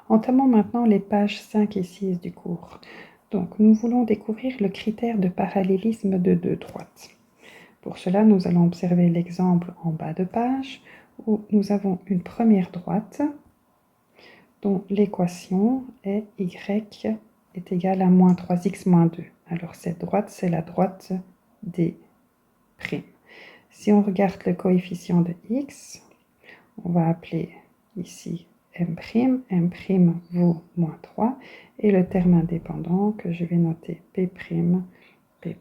Entamons maintenant les pages 5 et 6 du cours. Donc, nous voulons découvrir le critère de parallélisme de deux droites. Pour cela, nous allons observer l'exemple en bas de page où nous avons une première droite dont l'équation est y est égale à moins 3x moins 2. Alors, cette droite, c'est la droite des primes. Si on regarde le coefficient de x, on va appeler ici m', m' vaut moins 3, et le terme indépendant que je vais noter p', p'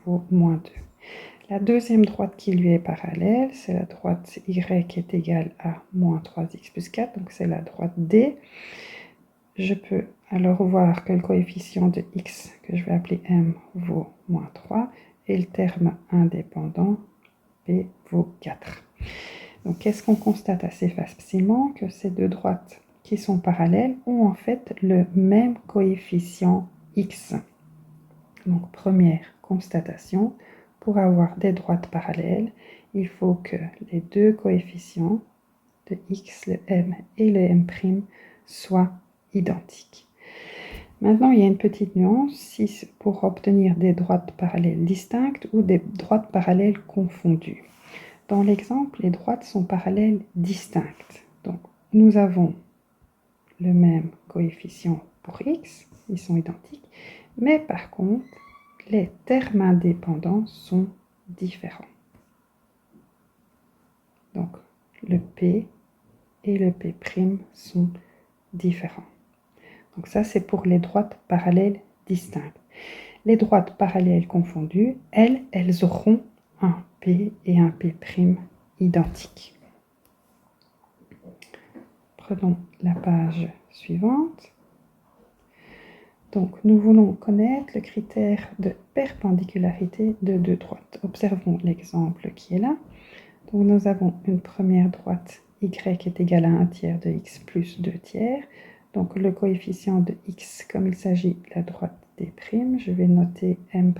vaut moins 2. La deuxième droite qui lui est parallèle, c'est la droite y est égale à moins 3x plus 4, donc c'est la droite D. Je peux alors voir que le coefficient de x, que je vais appeler m, vaut moins 3, et le terme indépendant, p, vaut 4. Donc, qu'est-ce qu'on constate assez facilement? Que ces deux droites qui sont parallèles ont en fait le même coefficient x. Donc, première constatation, pour avoir des droites parallèles, il faut que les deux coefficients de x, le m et le m', soient identiques. Maintenant, il y a une petite nuance si pour obtenir des droites parallèles distinctes ou des droites parallèles confondues. Dans l'exemple, les droites sont parallèles distinctes. Donc, nous avons le même coefficient pour x, ils sont identiques, mais par contre, les termes indépendants sont différents. Donc, le p et le p' sont différents. Donc ça, c'est pour les droites parallèles distinctes. Les droites parallèles confondues, elles auront un p et un p' identiques. Prenons la page suivante. Donc, nous voulons connaître le critère de perpendicularité de deux droites. Observons l'exemple qui est là. Donc, nous avons une première droite y est égale à 1 tiers de x plus 2 tiers. Donc, le coefficient de x, comme il s'agit de la droite des primes, je vais noter m'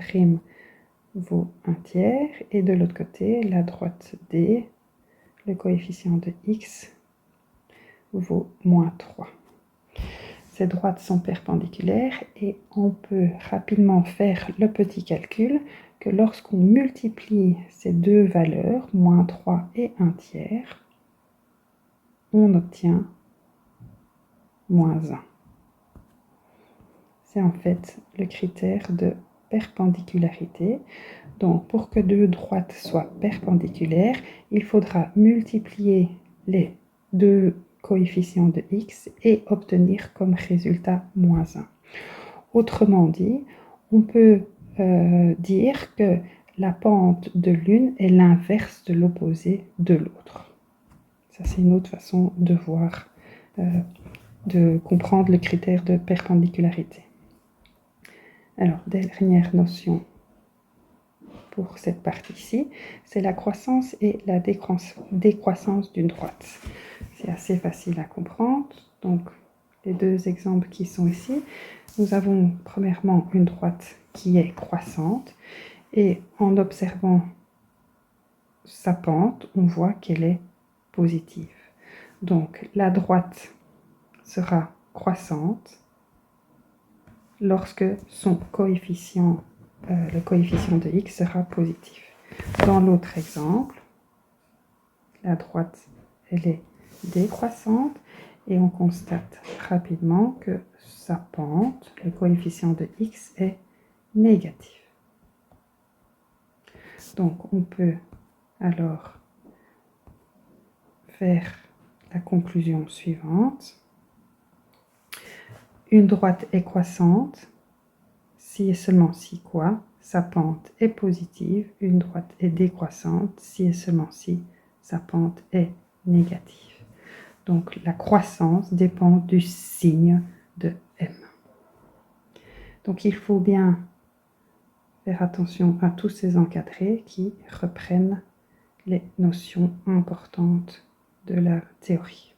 vaut 1 tiers. Et de l'autre côté, la droite D, le coefficient de x vaut moins 3. Ces droites sont perpendiculaires et on peut rapidement faire le petit calcul que lorsqu'on multiplie ces deux valeurs, moins 3 et 1 tiers, on obtient moins 1. C'est en fait le critère de perpendicularité. Donc, pour que deux droites soient perpendiculaires, il faudra multiplier les deux coefficients de x et obtenir comme résultat moins 1. Autrement dit, on peut dire que la pente de l'une est l'inverse de l'opposé de l'autre. Ça, c'est une autre façon de voir, de comprendre le critère de perpendicularité. Alors, dernière notion pour cette partie-ci, c'est la croissance et la décroissance d'une droite. C'est assez facile à comprendre. Donc, les deux exemples qui sont ici, nous avons premièrement une droite qui est croissante et en observant sa pente, on voit qu'elle est positive. Donc, la droite sera croissante lorsque son coefficient, le coefficient de x sera positif. Dans l'autre exemple, la droite, elle est décroissante et on constate rapidement que sa pente, le coefficient de x, est négatif. Donc, on peut alors faire la conclusion suivante. Une droite est croissante si et seulement si quoi? Sa pente est positive. Une droite est décroissante si et seulement si sa pente est négative. Donc, la croissance dépend du signe de m. Donc, il faut bien faire attention à tous ces encadrés qui reprennent les notions importantes de la théorie.